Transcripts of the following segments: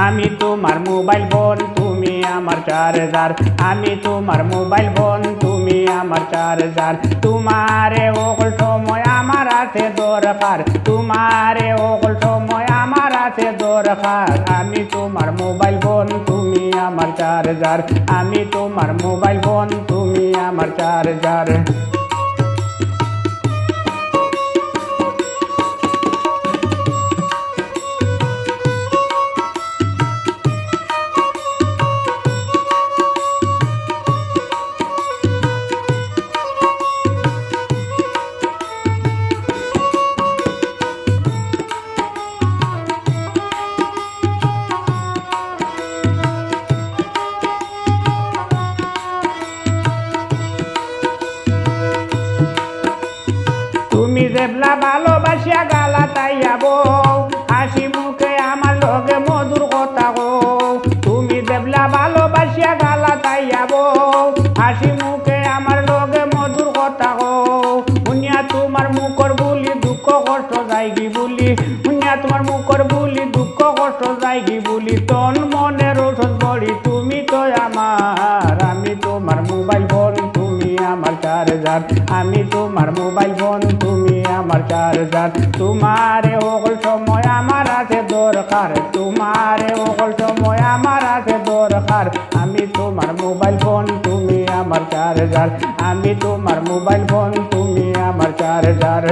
আমি তোমার mobile phone তুমি আমার চার্জার, আমি তোমার মোবাইল ফোন তুমি আমার চার্জার। তোমারে ওকল সময় আমার আছে দরকার, তোমারে ওকল সময় আমার আছে দরকার। আমি তোমার মোবাইল ফোন তুমি আমার চার্জার, আমি তোমার মোবাইল ফোন তুমি আমার চার্জার। তুমি যেবলা ভালোবাসিয়া গালা তাইয়াব, হাসি মুখে আমার লগে মধুর কথা গো। তুমি যেবলা ভালোবাসিয়া গালা তাইয়াব, হাসি মুখে আমার লগে মধুর কথা গো। শুনিয়া তোমার মুখর বুলি দুঃখ কষ্ট যাইগি বুলি, শুনিয়া তোমার মুখর বুলি দুঃখ কষ্ট যাইগি বুলি। তন মনের ওষুধ বড়ি তুমি তো আমার, আমি তোমার মোবাইল ফোন তুমি আমার চার্জার, আমি তোমার মোবাইল ফোন তুমি আমার চার্জার। তোমারে ওকল সময় আমার আছে দরকার, তোমারে ওকল সময় আমার আছে দরকার। আমি তোমার মোবাইল ফোন তুমি আমার চার্জার, আমি তোমার মোবাইল ফোন তুমি আমার চার্জার।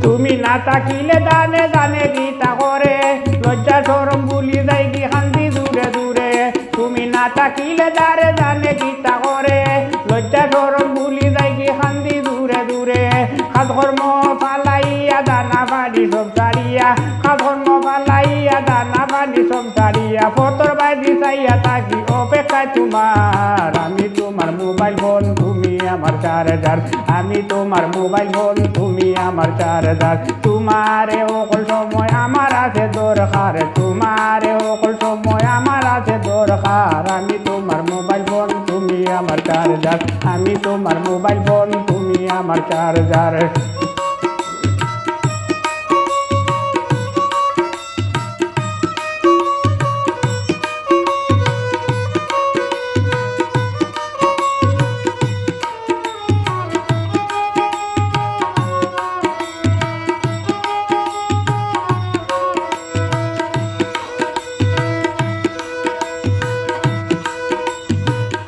তুমি না তাকিলে দানে দানে গীতা করে, লজ্জা সরম বুলি যাই কি শান্তি দূরে দূরে। তুমি না তাকিলে দারে দানে গীতা করে, লজ্জা সরম বুলি যাই কি শান্তি দূরে দূরে। কাজ কর্ম পালাইয়া দানা পানি সব সারিয়া, কাজ কর্ম পালাইয়া দানা পানি সব সারিয়া। ফতর বাড়ি চাইয়া থাকি অপেক্ষায় তোমার, আমি তোমার মোবাইল ফোন তুমি আমার চার্জার, আমি তোমার মোবাইল ফোন তুমি আমার চার্জার। তোমারে ওকল সময় আমার আছে দরকার, তোমারে ওকল সময় আমার আছে দরকার। আমি তোমার মোবাইল ফোন তুমি আমার চার্জার, আমি তোমার মোবাইল ফোন তুমি আমার চার্জার।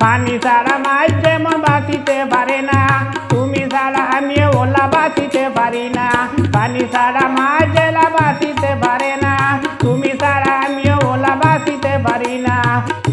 পানি ছাড়া মাছ যেমন বাঁচিতে পারে না, তুমি ছাড়া আমি ওলা বাঁচিতে পারি না। পানি ছাড়া মাছ জেলা বাঁচিতে পারে না, তুমি ছাড়া আমি ওলা বাঁচিতে পারি না।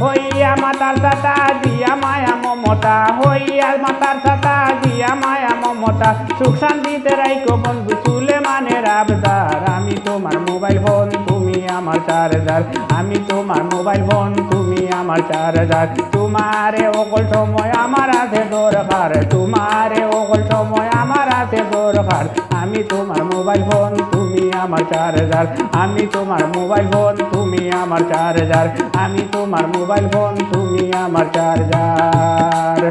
হইয়া মাতার ছাতা দিয়া মায়া মমতা, হইয়া মাতার ছাতা দিয়া মায়া মমতা। সুখ শান্তিতে রাইকো বন্ধু চুলে মানে আবদার। আমি তোমার মোবাইল ফোন তুমি আমার চার্জার, আমি তোমার মোবাইল ফোন তুমি আমার চার্জার। তোমারে ওকল সময় আমার আছে দরকার, তোমারে ওকল সময় আমার আছে দরকার। আমি তোমার মোবাইল ফোন তুমি আমার চার্জার, আমি তোমার মোবাইল ফোন তুমি আমার চার্জার, আমি তোমার মোবাইল ফোন তুমি আমার চার্জার।